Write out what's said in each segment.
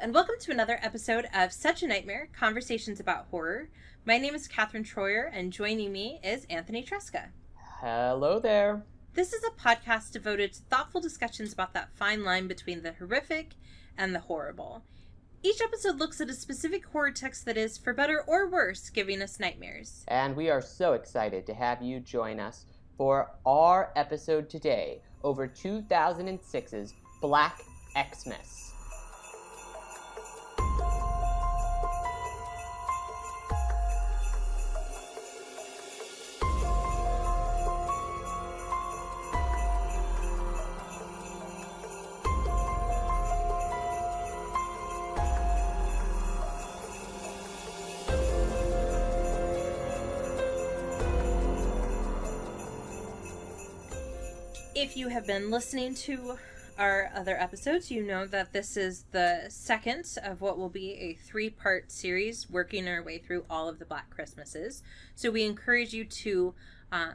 and welcome to another episode of Such a Nightmare, Conversations about Horror. My name is Katherine Troyer, and joining me is Anthony Tresca. Hello there. This is a podcast devoted to thoughtful discussions about that fine line between the horrific and the horrible. Each episode looks at a specific horror text that is, for better or worse, giving us nightmares. And we are so excited to have you join us for our episode today over 2006's Black Xmas. If you have been listening to our other episodes, you know that this is the second of what will be a 3-part series working our way through all of the Black Christmases. So we encourage you to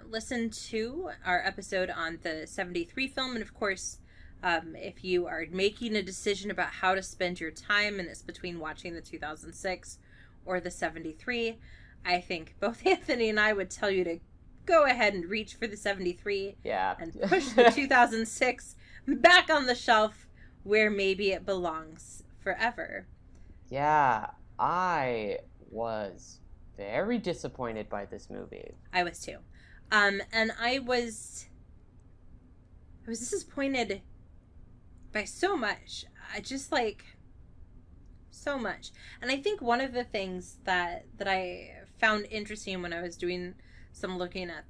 listen to our episode on the 73 film. And of course, if you are making a decision about how to spend your time and it's between watching the 2006 or the 73, I think both Anthony and I would tell you to go ahead and reach for the 73 and push the 2006 back on the shelf where maybe it belongs forever. Yeah, I was very disappointed by this movie. I was too. And I was disappointed by so much. So much. And I think one of the things that I found interesting when I was doing some looking at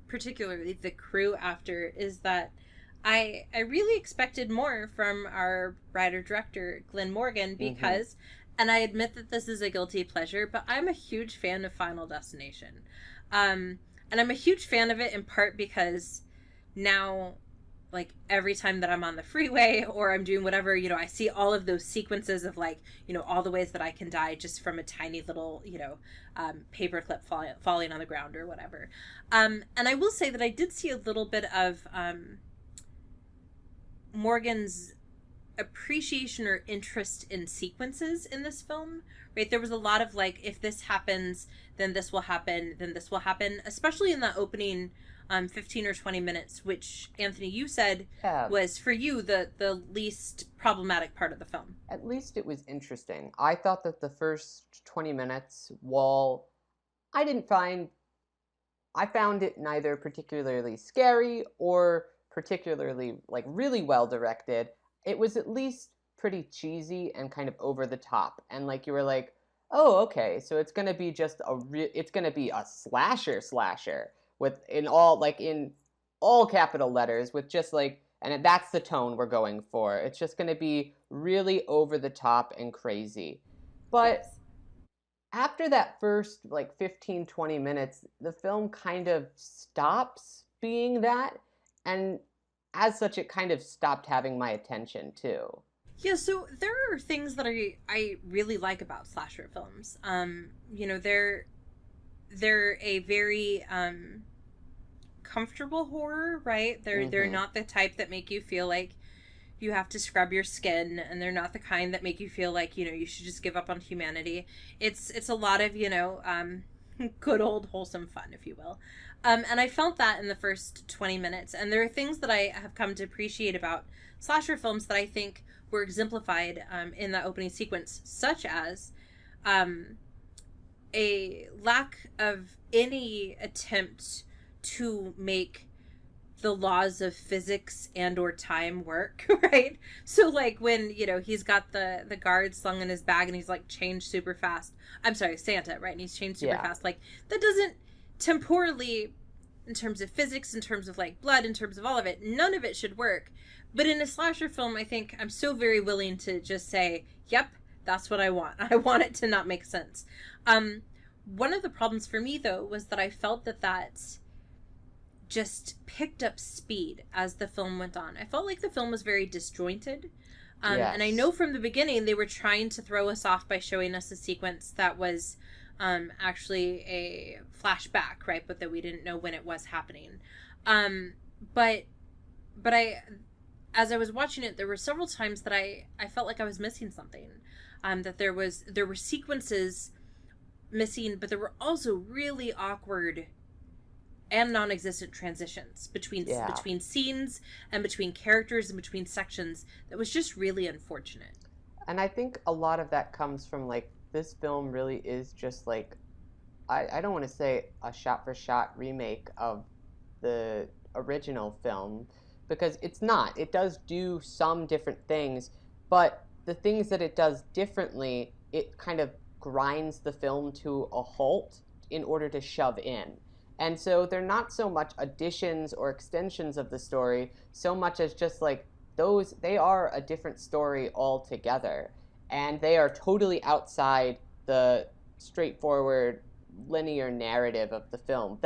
particularly the crew after, is that I really expected more from our writer-director, Glenn Morgan, because, and I admit that this is a guilty pleasure, but I'm a huge fan of Final Destination. And I'm a huge fan of it in part because now, like, every time that I'm on the freeway or I'm doing whatever, I see all of those sequences of, like, all the ways that I can die just from a tiny little, paper clip falling on the ground or whatever. And I will say that I did see a little bit of Morgan's appreciation or interest in sequences in this film, right? There was a lot of, like, if this happens, then this will happen, then this will happen, especially in the opening 15 or 20 minutes, which, Anthony, you said was, for you, the least problematic part of the film. At least it was interesting. I thought that the first 20 minutes, while I found it neither particularly scary or particularly, like, really well directed. It was at least pretty cheesy and kind of over the top. And, like, you were like, oh, okay, so it's going to be just it's going to be a slasher. In all capital letters, with just, like, and that's the tone we're going for. It's just going to be really over the top and crazy. But after that first, like, 15, 20 minutes, the film kind of stops being that. And as such, it kind of stopped having my attention, too. Yeah, so there are things that I really like about slasher films. They're a very comfortable horror, right? They're not the type that make you feel like you have to scrub your skin, and they're not the kind that make you feel like, you should just give up on humanity. It's a lot of, good old wholesome fun, if you will. And I felt that in the first 20 minutes. And there are things that I have come to appreciate about slasher films that I think were exemplified in that opening sequence, such as a lack of any attempt to make the laws of physics and or time work, right? So, like, when, he's got the guard slung in his bag and he's, like, changed super fast. I'm sorry, Santa, right? And he's changed super fast. Like, that doesn't temporally, in terms of physics, in terms of, like, blood, in terms of all of it, none of it should work. But in a slasher film, I think I'm so very willing to just say, yep, that's what I want. I want it to not make sense. One of the problems for me, though, was that I felt that just picked up speed as the film went on. I felt like the film was very disjointed. And I know from the beginning they were trying to throw us off by showing us a sequence that was actually a flashback, right? But that we didn't know when it was happening. But as I was watching it, there were several times that I felt like I was missing something. That there were sequences missing, but there were also really awkward and non-existent transitions Yeah. between scenes and between characters and between sections that was just really unfortunate. And I think a lot of that comes from like this film really is just like I don't want to say a shot for shot remake of the original film because it's not. It does do some different things, but the things that it does differently, it kind of grinds the film to a halt in order to shove in. And so they're not so much additions or extensions of the story, so much as just like those, they are a different story altogether. And they are totally outside the straightforward linear narrative of the film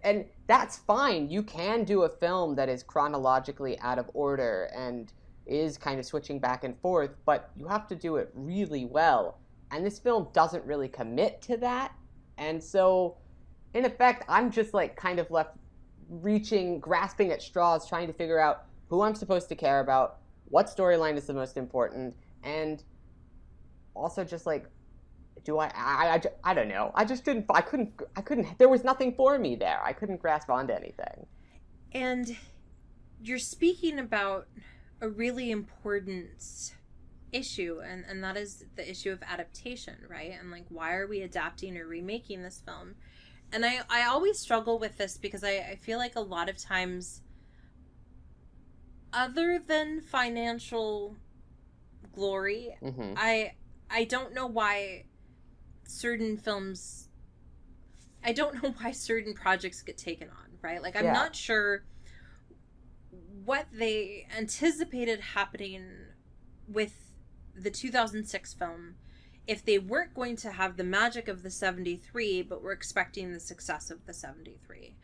and that's fine. You can do a film that is chronologically out of order and is kind of switching back and forth, but you have to do it really well. And this film doesn't really commit to that. And so, in effect, I'm just like kind of left grasping at straws, trying to figure out who I'm supposed to care about, what storyline is the most important, and also just like I don't know. I just didn't, I couldn't, there was nothing for me there. I couldn't grasp onto anything. And you're speaking about a really important issue, and that is the issue of adaptation, right? And like, why are we adapting or remaking this film? And I always struggle with this because I feel like a lot of times, other than financial glory, Mm-hmm. I don't know why certain films I don't know why certain projects get taken on, right? Like, I'm Yeah. not sure what they anticipated happening with the 2006 film if they weren't going to have the magic of the 73 but were expecting the success of the 73.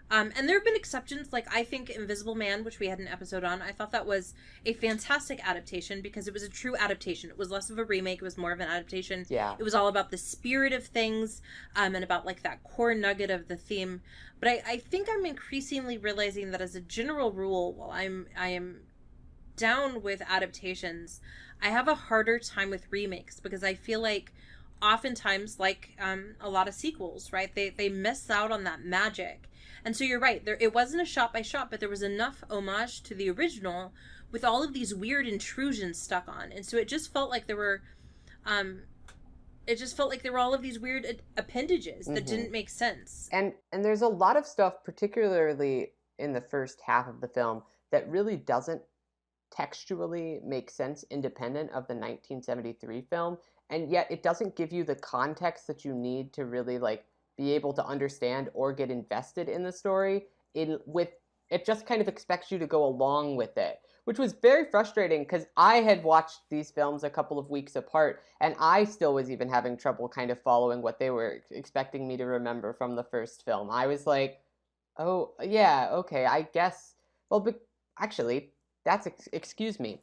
And there have been exceptions. Like, I think Invisible Man, which we had an episode on, I thought that was a fantastic adaptation because it was a true adaptation. It was less of a remake. It was more of an adaptation. Yeah. It was all about the spirit of things, and about like that core nugget of the theme. But I think I'm increasingly realizing that as a general rule, while I am down with adaptations, I have a harder time with remakes because I feel like oftentimes, like a lot of sequels, right, they miss out on that magic. And so you're right, there it wasn't a shot by shot, but there was enough homage to the original with all of these weird intrusions stuck on. And so um it just felt like there were all of these weird appendages that Mm-hmm. didn't make sense. And there's a lot of stuff, particularly in the first half of the film, that really doesn't textually make sense independent of the 1973 film, and yet it doesn't give you the context that you need to really like be able to understand or get invested in the story. It just kind of expects you to go along with it, which was very frustrating because I had watched these films a couple of weeks apart and I still was even having trouble kind of following what they were expecting me to remember from the first film. I was like, oh, yeah, okay, I guess. Well, but actually, excuse me.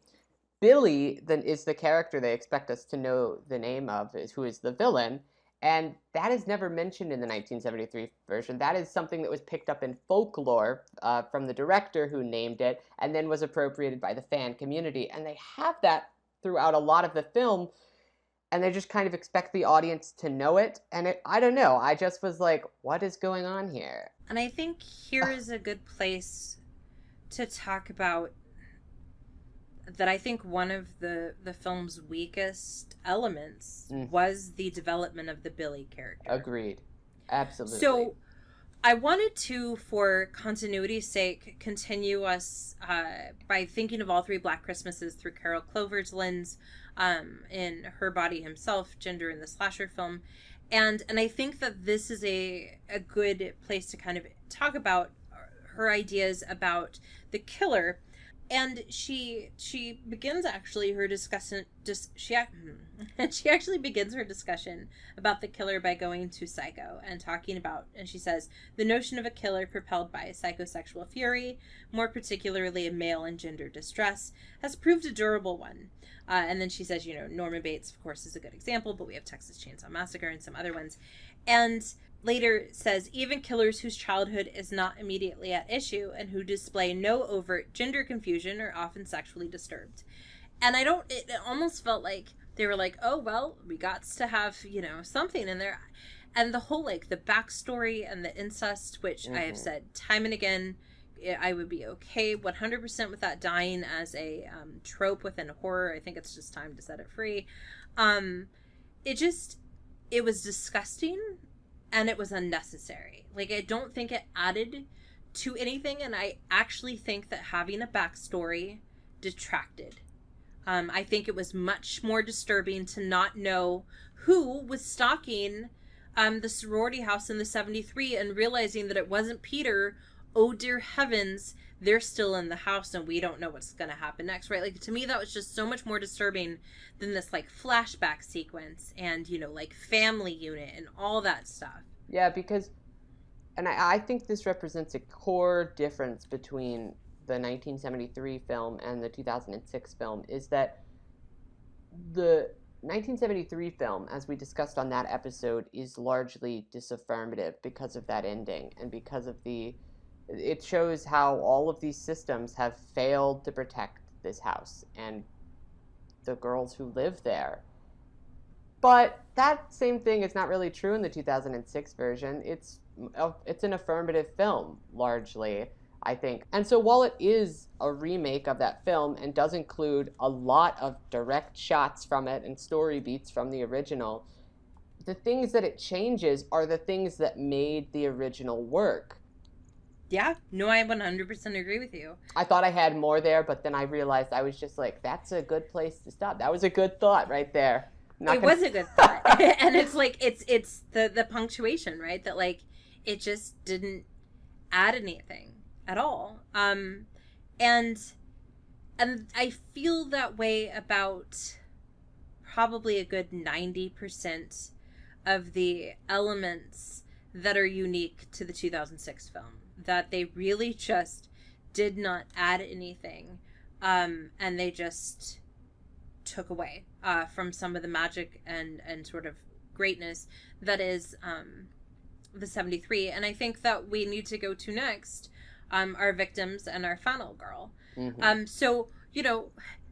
Billy then is the character they expect us to know the name of, is who is the villain, and that is never mentioned in the 1973 version. That is something that was picked up in folklore from the director who named it, and then was appropriated by the fan community. And they have that throughout a lot of the film, and they just kind of expect the audience to know it. And I don't know. I just was like, what is going on here? And I think here is a good place to talk about that. I think one of the film's weakest elements Mm, was the development of the Billy character. agreed. Absolutely. So I wanted to, for continuity's sake, continue us by thinking of all three Black Christmases through Carol Clover's lens, in Her Body Himself, gender in the slasher film. And I think that this is a good place to kind of talk about her ideas about the killer. And she begins actually her discussion she actually begins her discussion about the killer by going to Psycho and talking about, and she says, the notion of a killer propelled by a psychosexual fury, more particularly a male in gender distress, has proved a durable one. And then she says, Norman Bates, of course, is a good example, but we have Texas Chainsaw Massacre and some other ones. And later says even killers whose childhood is not immediately at issue and who display no overt gender confusion are often sexually disturbed. And I don't, it almost felt like they were like, oh, well, we got to have, something in there. And the whole, like, the backstory and the incest, which I have said time and again, I would be okay 100% with that dying as a trope within horror. I think it's just time to set it free. It just, it was disgusting and it was unnecessary. Like, I don't think it added to anything, and I actually think that having a backstory detracted. I think it was much more disturbing to not know who was stalking the sorority house in the 73 and realizing that it wasn't Peter. Oh, dear heavens, they're still in the house and we don't know what's going to happen next, right? Like, to me, that was just so much more disturbing than this, like, flashback sequence and, like, family unit and all that stuff. Yeah, because, and I think this represents a core difference between the 1973 film and the 2006 film, is that the 1973 film, as we discussed on that episode, is largely disaffirmative because of that ending and because of it shows how all of these systems have failed to protect this house and the girls who live there. But that same thing is not really true in the 2006 version. It's an affirmative film, largely, I think. And so while it is a remake of that film and does include a lot of direct shots from it and story beats from the original, the things that it changes are the things that made the original work. Yeah, no, I 100% agree with you. I thought I had more there, but then I realized I was just like, that's a good place to stop. That was a good thought right there. Was a good thought. And it's like, it's the punctuation, right? That, like, it just didn't add anything at all. And I feel that way about probably a good 90% of the elements that are unique to the 2006 film, that they really just did not add anything, and they just took away from some of the magic and sort of greatness that is the 73. And I think that we need to go to next our victims and our final girl. So,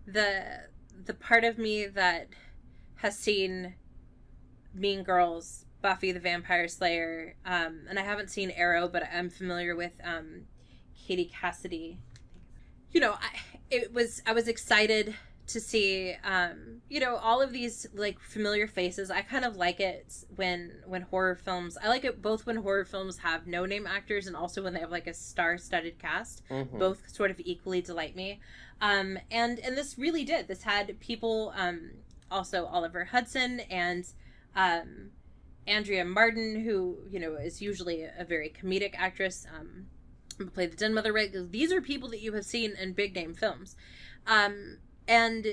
the part of me that has seen Mean Girls, Buffy the Vampire Slayer, and I haven't seen Arrow, but I'm familiar with Katie Cassidy. I was excited to see all of these, like, familiar faces. I kind of like it when horror films, I like it both when horror films have no name actors and also when they have, like, a star-studded cast. Both sort of equally delight me. And this really did. This had people, also Oliver Hudson and Andrea Martin, who, is usually a very comedic actress, who played the Den Mother, right? These are people that you have seen in big name films. And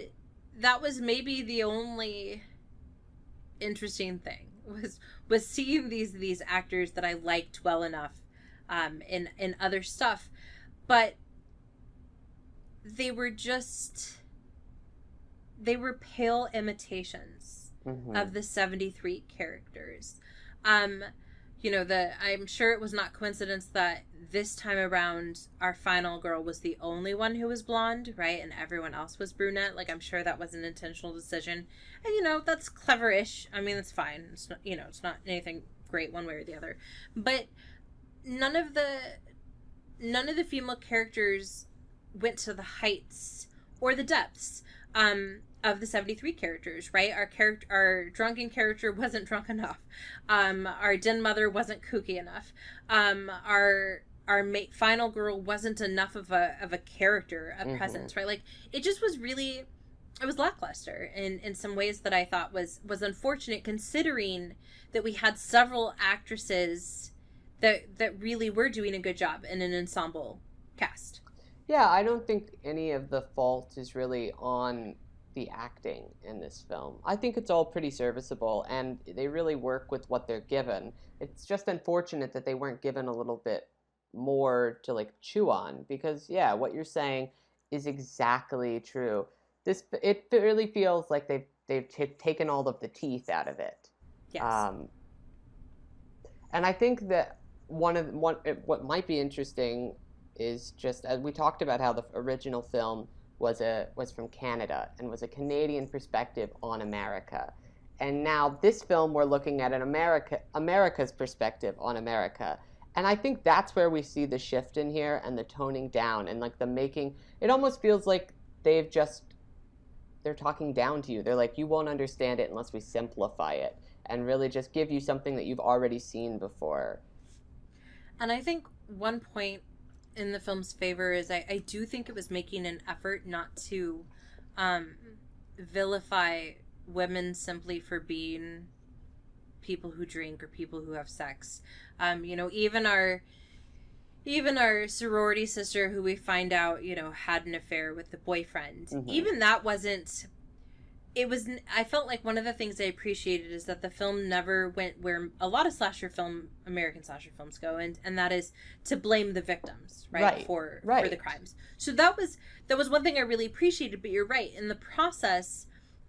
that was maybe the only interesting thing, was seeing these actors that I liked well enough in other stuff. But they were pale imitations of the 73 characters. I'm sure it was not coincidence that this time around our final girl was the only one who was blonde, right? And everyone else was brunette. Like, I'm sure that was an intentional decision. And, that's clever-ish. I mean, it's fine. It's not, it's not anything great one way or the other. But none of the female characters went to the heights or the depths of the 73 characters, right? Our drunken character wasn't drunk enough. Our den mother wasn't kooky enough. Our final girl wasn't enough of a character, a presence, right? Like, it just was really, it was lackluster in some ways that I thought was unfortunate, considering that we had several actresses that really were doing a good job in an ensemble cast. Yeah, I don't think any of the fault is really on the acting in this film. I think it's all pretty serviceable, and they really work with what they're given. It's just unfortunate that they weren't given a little bit more to, like, chew on, because, yeah, what you're saying is exactly true. It really feels like they've taken all of the teeth out of it. Yes. And I think that what might be interesting is just as we talked about how the original film was from Canada and was a Canadian perspective on America. And now this film we're looking at America's perspective on America. And I think that's where we see the shift in here and the toning down and like the making it almost feels like they've just they're talking down to you. They're like, you won't understand it unless we simplify it and really just give you something that you've already seen before. And I think one point in the film's favor is I do think it was making an effort not to um, vilify women simply for being people who drink or people who have sex. You know, even our sorority sister who we find out, you know, had an affair with the boyfriend. Mm-hmm. Even that wasn't it was I felt like one of the things I appreciated is that the film never went where a lot of American slasher films go, and that is to blame the victims, right. For the crimes. So that was one thing I really appreciated. But you're right, in the process,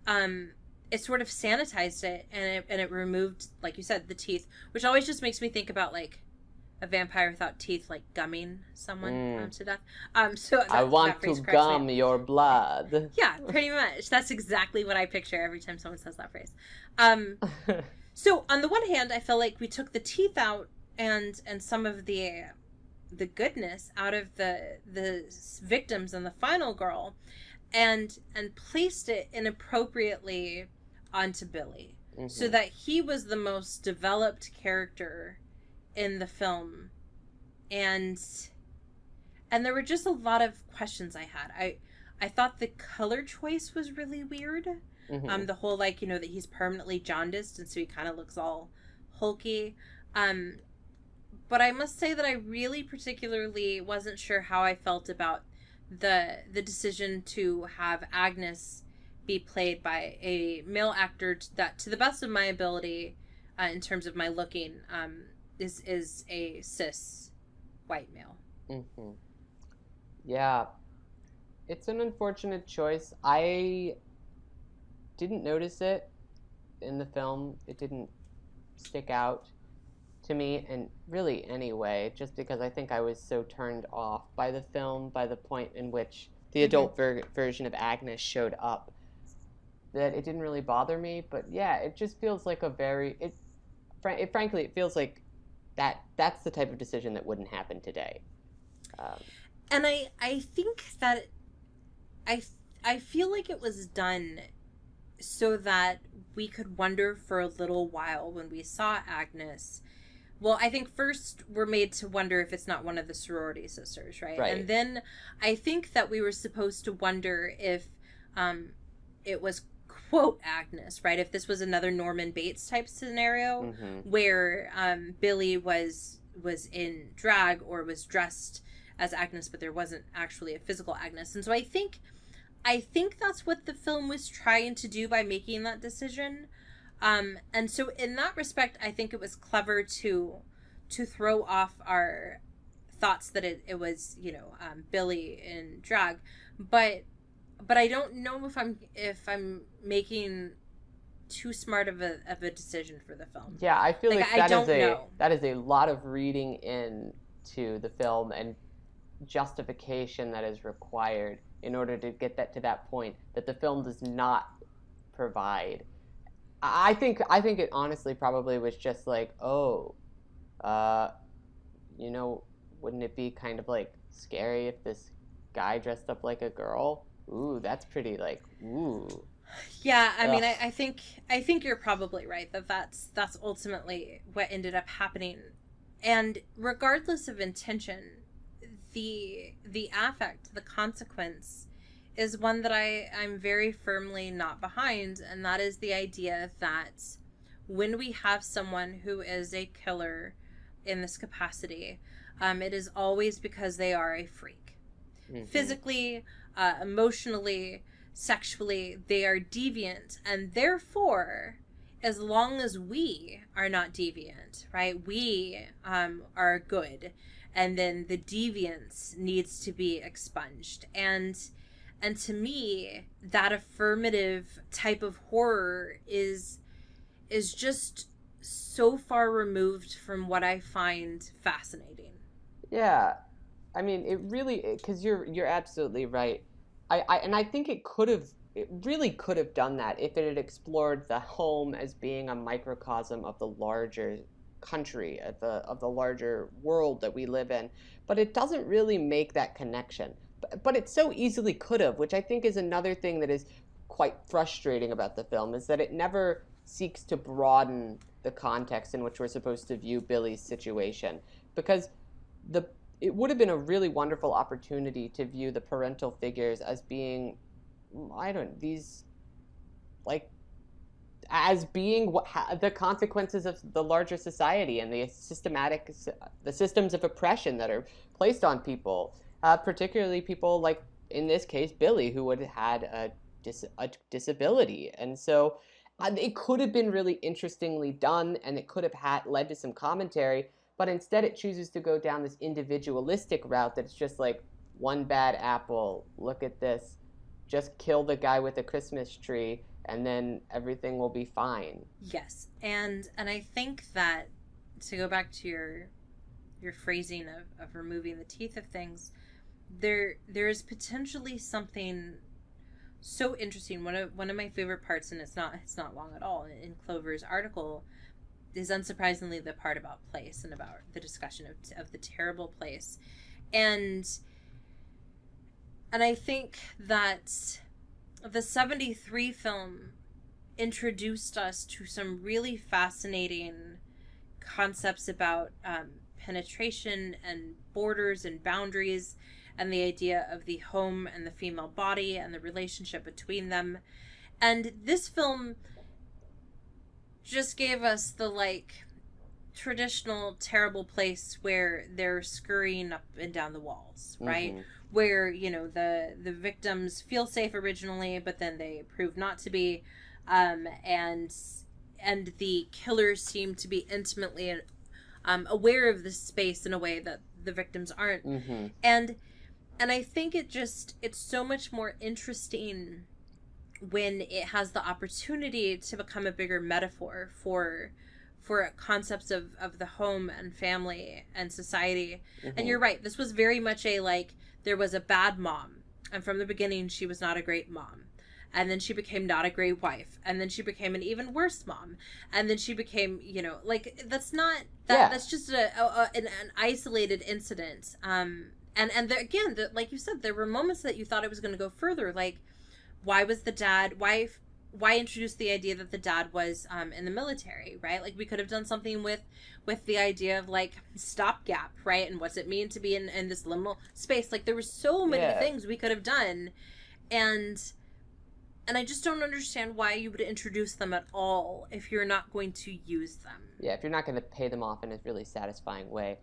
it sort of sanitized it, and it removed, like you said, the teeth, which always just makes me think about like a vampire without teeth, like gumming someone to death. So I want to gum your blood. Yeah, pretty much. That's exactly what I picture every time someone says that phrase. So on the one hand, I feel like we took the teeth out and some of the goodness out of the victims and the final girl, and placed it inappropriately onto Billy, so that he was the most developed character in the film, and there were just a lot of questions I had. I thought the color choice was really weird. The whole, like, you know, that he's permanently jaundiced and so he kind of looks all hulky. But I must say that I really particularly wasn't sure how I felt about the decision to have Agnes be played by a male actor that, to the best of my ability, in terms of my looking, is a cis white male. Yeah, it's an unfortunate choice. I didn't notice it in the film. It didn't stick out to me, and really anyway, just because I think I was so turned off by the film by the point in which the adult version of Agnes showed up that it didn't really bother me. But yeah, it just feels like frankly, it feels like that's the type of decision that wouldn't happen today. And I think that I feel like it was done so that we could wonder for a little while when we saw Agnes. Well, I think first we're made to wonder if it's not one of the sorority sisters, right? And then I think that we were supposed to wonder if it was quote Agnes, right? If this was another Norman Bates type scenario where Billy was in drag or was dressed as Agnes, but there wasn't actually a physical Agnes. And so I think that's what the film was trying to do by making that decision. And so in that respect, I think it was clever to throw off our thoughts that it was, you know, Billy in drag, but I don't know if I'm making too smart of a decision for the film. Yeah, I feel like that is a lot of reading into the film and justification that is required in order to get that to that point that the film does not provide. I think it honestly probably was just like, you know, wouldn't it be kind of like scary if this guy dressed up like a girl? Ooh, that's pretty like, ooh. Yeah, I mean, I think you're probably right that's ultimately what ended up happening. And regardless of intention, the affect, the consequence, is one that I'm very firmly not behind, and that is the idea that when we have someone who is a killer in this capacity, it is always because they are a freak. Physically, emotionally, sexually, they are deviant, and therefore, as long as we are not deviant, right, we are good, and then the deviance needs to be expunged. And to me, that affirmative type of horror is just so far removed from what I find fascinating. Yeah, I mean, it really, because you're absolutely right. I think it really could have done that if it had explored the home as being a microcosm of the larger country, of the larger world that we live in. But it doesn't really make that connection. But it so easily could have, which I think is another thing that is quite frustrating about the film, is that it never seeks to broaden the context in which we're supposed to view Billy's situation. Because the it would have been a really wonderful opportunity to view the parental figures as being, I don't, these, like, as being the consequences of the larger society and the systems of oppression that are placed on people, particularly people like, in this case, Billy, who would have had a disability. And so it could have been really interestingly done, and it could have led to some commentary, but instead it chooses to go down this individualistic route that's just like, one bad apple, look at this, just kill the guy with the Christmas tree, and then everything will be fine. Yes, and I think that, to go back to your phrasing of removing the teeth of things, there is potentially something so interesting. One of my favorite parts, and it's not long at all, in Clover's article, is unsurprisingly the part about place and about the discussion of the terrible place, and I think that the 73 film introduced us to some really fascinating concepts about penetration and borders and boundaries, and the idea of the home and the female body and the relationship between them. And this film just gave us the, like, traditional terrible place where they're scurrying up and down the walls, right? Mm-hmm. Where, the victims feel safe originally, but then they prove not to be, and the killers seem to be intimately aware of this space in a way that the victims aren't. Mm-hmm. And I think it's so much more interesting when it has the opportunity to become a bigger metaphor for concepts of the home and family and society. Mm-hmm. And you're right, this was very much a, like, there was a bad mom, and from the beginning she was not a great mom, and then she became not a great wife, and then she became an even worse mom, and then she became, like, that's not that Yeah. that's just an isolated incident. Again, like you said, there were moments that you thought it was going to go further, like, why was the dad, why introduce the idea that the dad was in the military, right? Like, we could have done something with the idea of, like, stopgap, right? And what's it mean to be in this liminal space? Like, there were so many things we could have done, and I just don't understand why you would introduce them at all if you're not going to use them. Yeah, if you're not going to pay them off in a really satisfying way.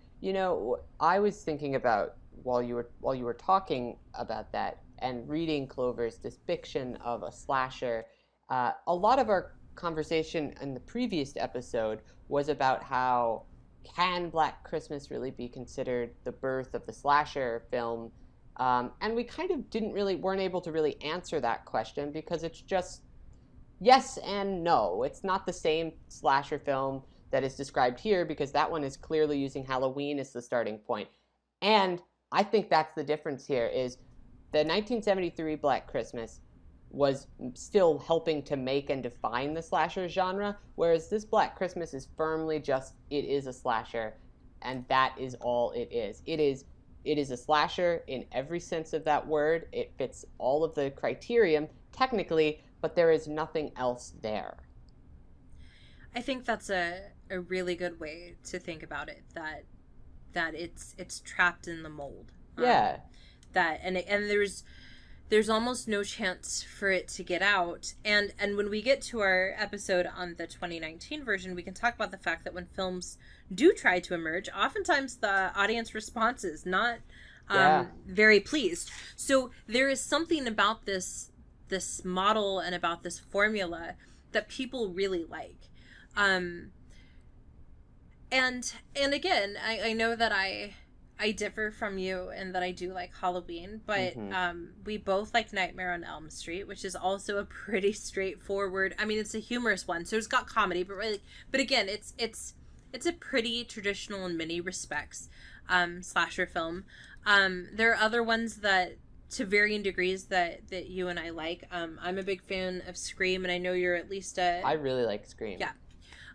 I was thinking about, while you were talking about that and reading Clover's depiction of a slasher, a lot of our conversation in the previous episode was about how, can Black Christmas really be considered the birth of the slasher film? And we kind of weren't able to really answer that question, because it's just yes and no. It's not the same slasher film that is described here, because that one is clearly using Halloween as the starting point. And I think that's the difference here, is the 1973 Black Christmas was still helping to make and define the slasher genre, whereas this Black Christmas is firmly just, it is a slasher, and that is all it is. It is a slasher in every sense of that word. It fits all of the criterion, technically, but there is nothing else there. I think that's a really good way to think about it, that it's trapped in the mold. Yeah. And there's almost no chance for it to get out. And when we get to our episode on the 2019 version, we can talk about the fact that when films do try to emerge, oftentimes the audience response is not very pleased. So there is something about this model and about this formula that people really like. And again, I know that I I differ from you in that I do like Halloween, but Mm-hmm. we both like Nightmare on Elm Street, which is also a pretty straightforward. I mean, it's a humorous one, so it's got comedy, but really, but again, it's a pretty traditional in many respects slasher film. There are other ones that, to varying degrees, that you and I like. I'm a big fan of Scream, and I know you're at least a I really like Scream. yeah.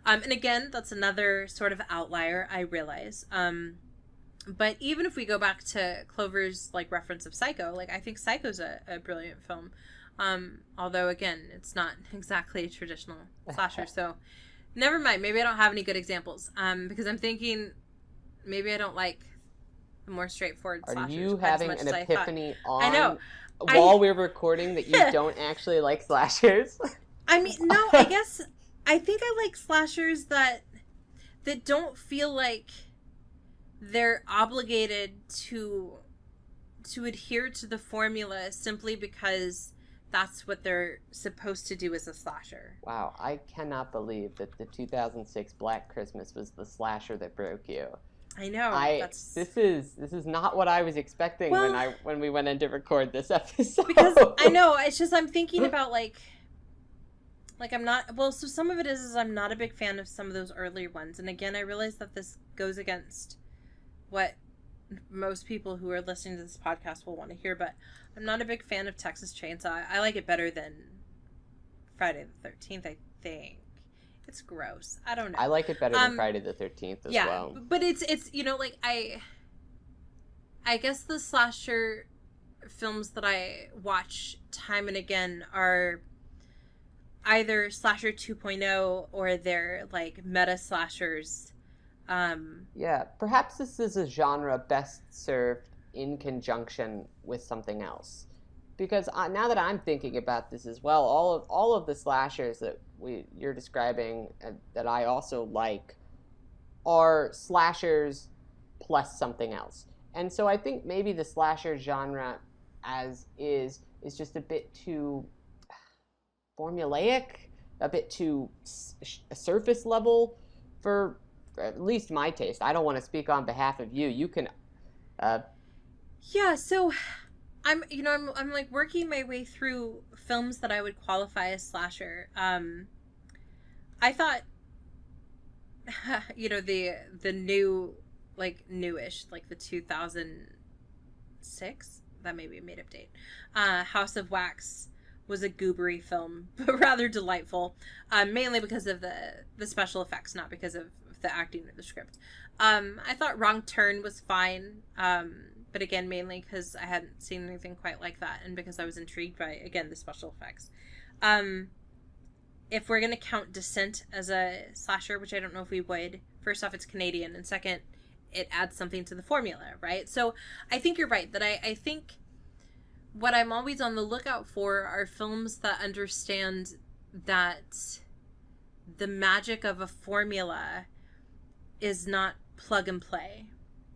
And again, that's another sort of outlier, I realize. But even if we go back to Clover's like reference of Psycho, like I think Psycho's a brilliant film. Although again, it's not exactly a traditional slasher. So never mind. Maybe I don't have any good examples. Because I'm thinking maybe I don't like the more straightforward Are slashers you quite as having much an as I thought. epiphany I know. on while I we're recording that you don't actually like slashers? I mean, no, I guess I think I like slashers that don't feel like they're obligated to adhere to the formula simply because that's what they're supposed to do as a slasher. Wow, I cannot believe that the 2006 Black Christmas was the slasher that broke you. I know. I That's this is not what I was expecting well, when we went in to record this episode. because I know it's just I'm thinking about like I'm not well, so some of it is I'm not a big fan of some of those earlier ones. And again, I realize that this goes against what most people who are listening to this podcast will want to hear, but I'm not a big fan of Texas Chainsaw. I like it better than Friday the 13th, I think. It's gross. I don't know. I like it better than Friday the 13th as well. But it's like I guess the slasher films that I watch time and again are either slasher 2.0 or they're like meta slashers. Yeah, perhaps this is a genre best served in conjunction with something else. Because now that I'm thinking about this as well, all of the slashers that you're describing that I also like are slashers plus something else. And so I think maybe the slasher genre as is just a bit too formulaic, a bit too surface level for at least my taste. I don't want to speak on behalf of you. You can Yeah, so I'm like working my way through films that I would qualify as slasher. I thought the new, like newish, like the 2006, that may be a made up date. House of Wax was a goobery film, but rather delightful. Mainly because of the special effects, not because of the acting or the script. I thought Wrong Turn was fine. But again, mainly because I hadn't seen anything quite like that, and because I was intrigued by, again, the special effects. If we're going to count Descent as a slasher, which I don't know if we would, first off, it's Canadian, and second, it adds something to the formula, right? So I think you're right, that I think what I'm always on the lookout for are films that understand that the magic of a formula is not plug and play.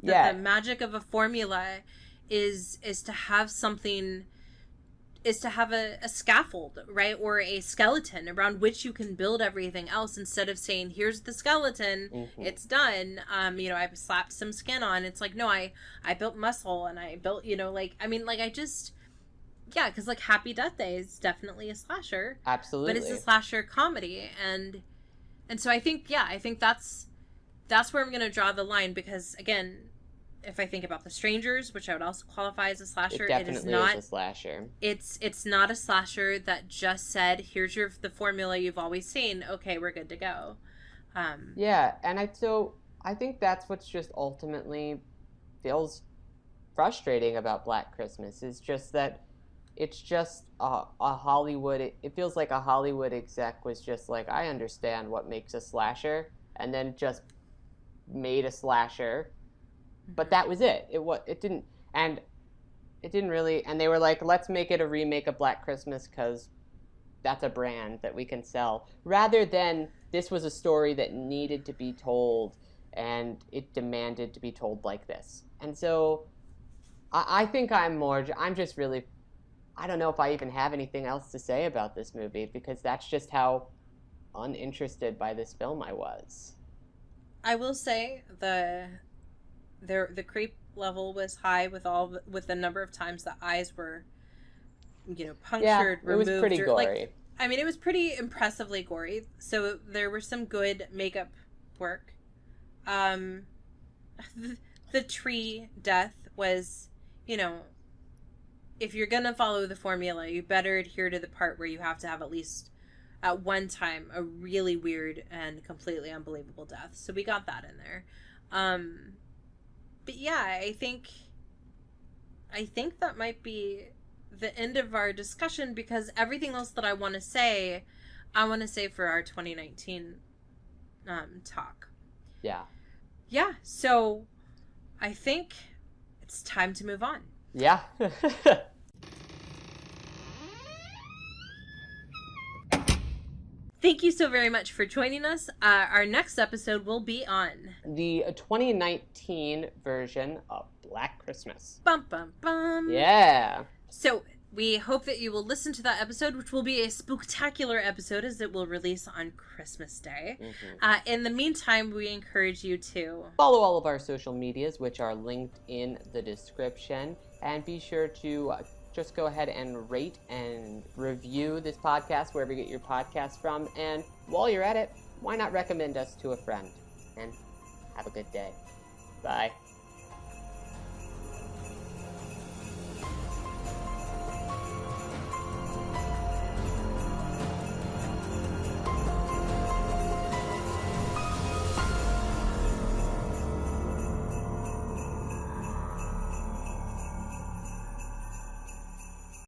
That the magic of a formula is to have something, is to have a scaffold, right? Or a skeleton around which you can build everything else, instead of saying, here's the skeleton, it's done. I've slapped some skin on. It's like, no, I built muscle, and I built, because like Happy Death Day is definitely a slasher. Absolutely. But it's a slasher comedy. And so I think that's where I'm going to draw the line, because again, if I think about The Strangers, which I would also qualify as a slasher, it definitely is a slasher. It's not a slasher that just said, here's the formula you've always seen. Okay, we're good to go. Yeah, and I think that's what's just ultimately feels frustrating about Black Christmas, is just that it's just a Hollywood. It feels like a Hollywood exec was just like, I understand what makes a slasher, and then just made a slasher, but that was it. It didn't really, and they were like, let's make it a remake of Black Christmas because that's a brand that we can sell, rather than this was a story that needed to be told and it demanded to be told like this. And so I think I'm just really, I don't know if I even have anything else to say about this movie, because that's just how uninterested by this film I was. I will say the creep level was high with the number of times the eyes were, Yeah, punctured, it was removed, pretty or like, gory. I mean, it was pretty impressively gory. So there were some good makeup work. Um, the tree death was, you know, if you're gonna follow the formula, you better adhere to the part where you have to have at least at one time a really weird and completely unbelievable death. So we got that in there. Um, but yeah, I think that might be the end of our discussion because everything else that I want to say for our 2019 talk. Yeah. Yeah, so I think it's time to move on. Yeah. Thank you so very much for joining us. Our next episode will be on The 2019 version of Black Christmas. bum bum bum. Yeah. So we hope that you will listen to that episode, which will be a spooktacular episode as it will release on Christmas Day. Mm-hmm. In the meantime, we encourage you to follow all of our social medias, which are linked in the description, and be sure to just go ahead and rate and review this podcast wherever you get your podcast from. And while you're at it, why not recommend us to a friend? And have a good day. Bye.